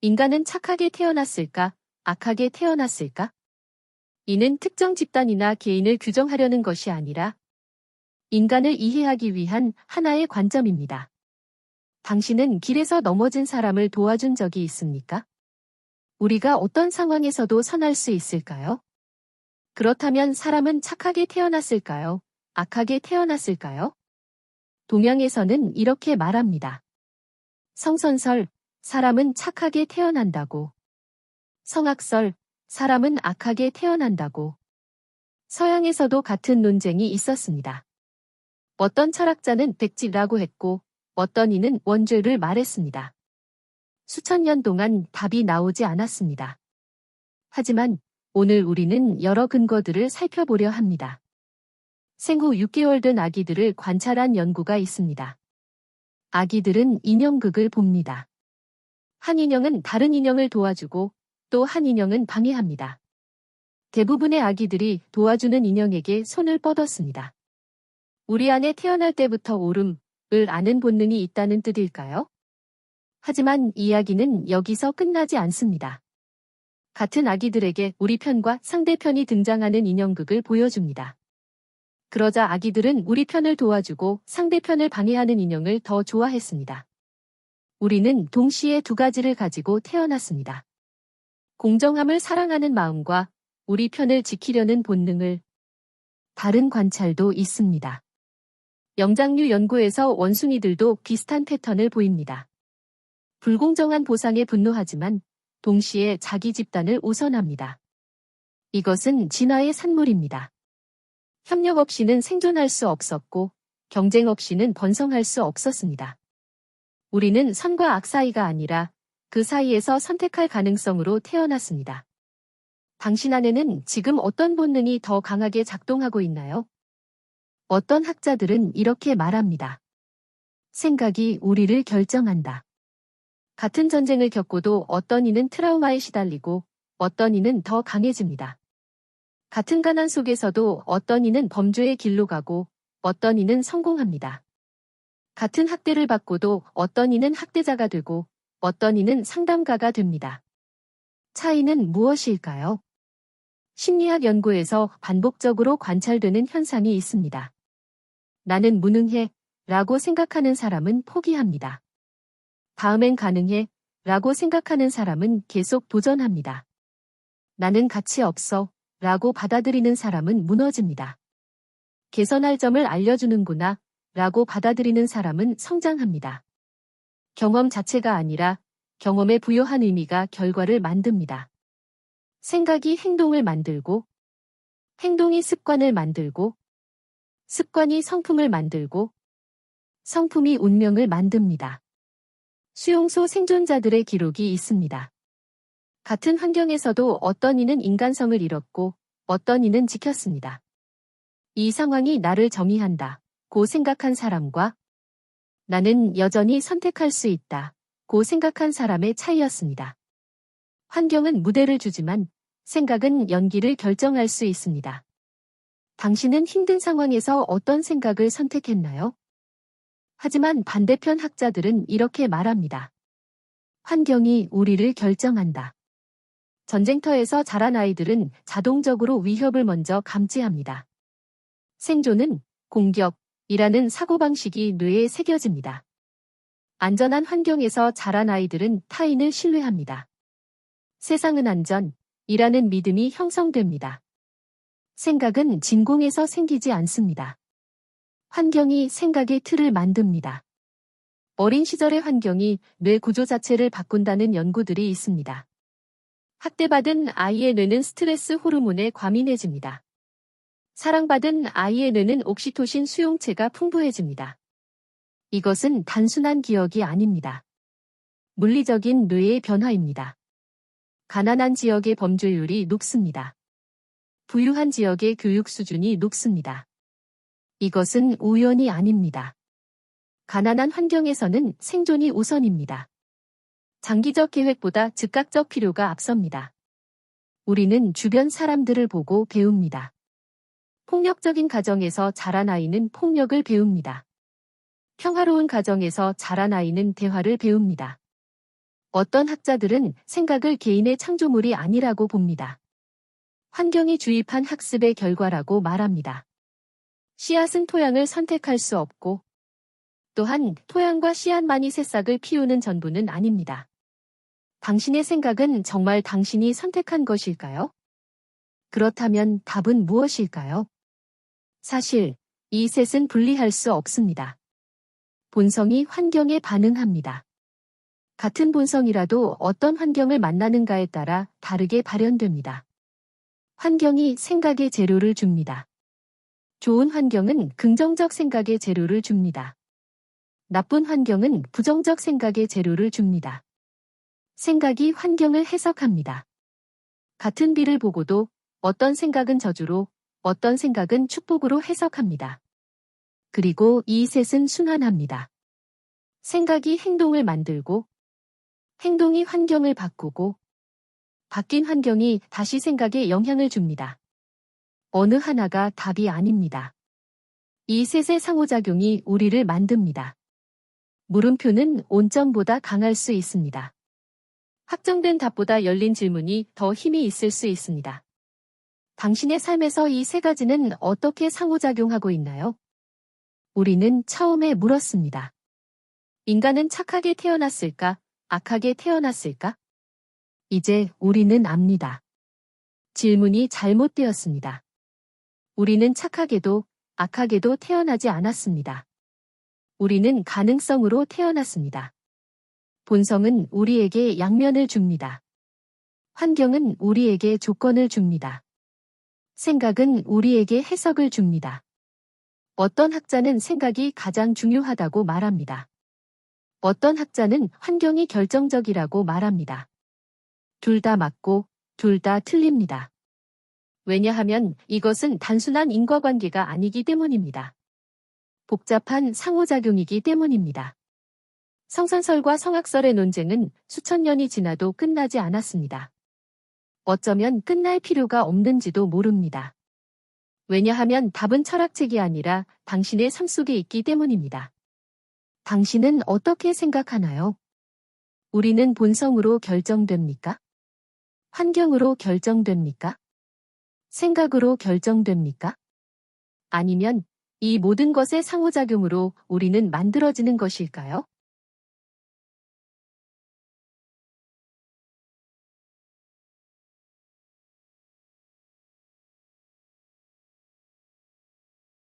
인간은 착하게 태어났을까, 악하게 태어났을까? 이는 특정 집단이나 개인을 규정하려는 것이 아니라 인간을 이해하기 위한 하나의 관점입니다. 당신은 길에서 넘어진 사람을 도와준 적이 있습니까? 우리가 어떤 상황에서도 선할 수 있을까요? 그렇다면 사람은 착하게 태어났을까요? 악하게 태어났을까요? 동양에서는 이렇게 말합니다. 성선설, 사람은 착하게 태어난다고. 성악설, 사람은 악하게 태어난다고. 서양에서도 같은 논쟁이 있었습니다. 어떤 철학자는 백지라고 했고, 어떤 이는 원죄를 말했습니다. 수천 년 동안 답이 나오지 않았습니다. 하지만 오늘 우리는 여러 근거들을 살펴보려 합니다. 생후 6개월 된 아기들을 관찰한 연구가 있습니다. 아기들은 인형극을 봅니다. 한 인형은 다른 인형을 도와주고 또 한 인형은 방해합니다. 대부분의 아기들이 도와주는 인형에게 손을 뻗었습니다. 우리 안에 태어날 때부터 옳음을 아는 본능이 있다는 뜻일까요? 하지만 이야기는 여기서 끝나지 않습니다. 같은 아기들에게 우리 편과 상대편이 등장하는 인형극을 보여줍니다. 그러자 아기들은 우리 편을 도와주고 상대편을 방해하는 인형을 더 좋아했습니다. 우리는 동시에 두 가지를 가지고 태어났습니다. 공정함을 사랑하는 마음과 우리 편을 지키려는 본능을. 다른 관찰도 있습니다. 영장류 연구에서 원숭이들도 비슷한 패턴을 보입니다. 불공정한 보상에 분노하지만 동시에 자기 집단을 우선합니다. 이것은 진화의 산물입니다. 협력 없이는 생존할 수 없었고 경쟁 없이는 번성할 수 없었습니다. 우리는 선과 악 사이가 아니라 그 사이에서 선택할 가능성으로 태어났습니다. 당신 안에는 지금 어떤 본능이 더 강하게 작동하고 있나요? 어떤 학자들은 이렇게 말합니다. 생각이 우리를 결정한다. 같은 전쟁을 겪고도 어떤 이는 트라우마에 시달리고 어떤 이는 더 강해집니다. 같은 가난 속에서도 어떤 이는 범죄의 길로 가고 어떤 이는 성공합니다. 같은 학대를 받고도 어떤 이는 학대자가 되고 어떤 이는 상담가가 됩니다. 차이는 무엇일까요? 심리학 연구에서 반복적으로 관찰되는 현상이 있습니다. 나는 무능해 라고 생각하는 사람은 포기합니다. 다음엔 가능해 라고 생각하는 사람은 계속 도전합니다. 나는 가치 없어 라고 받아들이는 사람은 무너집니다. 개선할 점을 알려주는구나 라고 받아들이는 사람은 성장합니다. 경험 자체가 아니라 경험에 부여한 의미가 결과를 만듭니다. 생각이 행동을 만들고, 행동이 습관을 만들고, 습관이 성품을 만들고, 성품이 운명을 만듭니다. 수용소 생존자들의 기록이 있습니다. 같은 환경에서도 어떤 이는 인간성을 잃었고 어떤 이는 지켰습니다. 이 상황이 나를 정의한다 고 생각한 사람과 나는 여전히 선택할 수 있다 고 생각한 사람의 차이였습니다. 환경은 무대를 주지만 생각은 연기를 결정할 수 있습니다. 당신은 힘든 상황에서 어떤 생각을 선택했나요? 하지만 반대편 학자들은 이렇게 말합니다. 환경이 우리를 결정한다. 전쟁터에서 자란 아이들은 자동적으로 위협을 먼저 감지합니다. 생존은 공격이라는 사고방식이 뇌에 새겨집니다. 안전한 환경에서 자란 아이들은 타인을 신뢰합니다. 세상은 안전이라는 믿음이 형성됩니다. 생각은 진공에서 생기지 않습니다. 환경이 생각의 틀을 만듭니다. 어린 시절의 환경이 뇌 구조 자체를 바꾼다는 연구들이 있습니다. 학대받은 아이의 뇌는 스트레스 호르몬에 과민해집니다. 사랑받은 아이의 뇌는 옥시토신 수용체가 풍부해집니다. 이것은 단순한 기억이 아닙니다. 물리적인 뇌의 변화입니다. 가난한 지역의 범죄율이 높습니다. 부유한 지역의 교육 수준이 높습니다. 이것은 우연이 아닙니다. 가난한 환경에서는 생존이 우선입니다. 장기적 계획보다 즉각적 필요가 앞섭니다. 우리는 주변 사람들을 보고 배웁니다. 폭력적인 가정에서 자란 아이는 폭력을 배웁니다. 평화로운 가정에서 자란 아이는 대화를 배웁니다. 어떤 학자들은 생각을 개인의 창조물이 아니라고 봅니다. 환경이 주입한 학습의 결과라고 말합니다. 씨앗은 토양을 선택할 수 없고, 또한 토양과 씨앗만이 새싹을 피우는 전부는 아닙니다. 당신의 생각은 정말 당신이 선택한 것일까요? 그렇다면 답은 무엇일까요? 사실, 이 셋은 분리할 수 없습니다. 본성이 환경에 반응합니다. 같은 본성이라도 어떤 환경을 만나는가에 따라 다르게 발현됩니다. 환경이 생각의 재료를 줍니다. 좋은 환경은 긍정적 생각의 재료를 줍니다. 나쁜 환경은 부정적 생각의 재료를 줍니다. 생각이 환경을 해석합니다. 같은 비를 보고도 어떤 생각은 저주로, 어떤 생각은 축복으로 해석합니다. 그리고 이 셋은 순환합니다. 생각이 행동을 만들고, 행동이 환경을 바꾸고, 바뀐 환경이 다시 생각에 영향을 줍니다. 어느 하나가 답이 아닙니다. 이 셋의 상호작용이 우리를 만듭니다. 물음표는 온점보다 강할 수 있습니다. 확정된 답보다 열린 질문이 더 힘이 있을 수 있습니다. 당신의 삶에서 이 세 가지는 어떻게 상호작용하고 있나요? 우리는 처음에 물었습니다. 인간은 착하게 태어났을까? 악하게 태어났을까? 이제 우리는 압니다. 질문이 잘못되었습니다. 우리는 착하게도 악하게도 태어나지 않았습니다. 우리는 가능성으로 태어났습니다. 본성은 우리에게 양면을 줍니다. 환경은 우리에게 조건을 줍니다. 생각은 우리에게 해석을 줍니다. 어떤 학자는 생각이 가장 중요하다고 말합니다. 어떤 학자는 환경이 결정적이라고 말합니다. 둘 다 맞고 둘 다 틀립니다. 왜냐하면 이것은 단순한 인과관계가 아니기 때문입니다. 복잡한 상호작용이기 때문입니다. 성선설과 성악설의 논쟁은 수천 년이 지나도 끝나지 않았습니다. 어쩌면 끝날 필요가 없는지도 모릅니다. 왜냐하면 답은 철학책이 아니라 당신의 삶 속에 있기 때문입니다. 당신은 어떻게 생각하나요? 우리는 본성으로 결정됩니까? 환경으로 결정됩니까? 생각으로 결정됩니까? 아니면 이 모든 것의 상호작용으로 우리는 만들어지는 것일까요?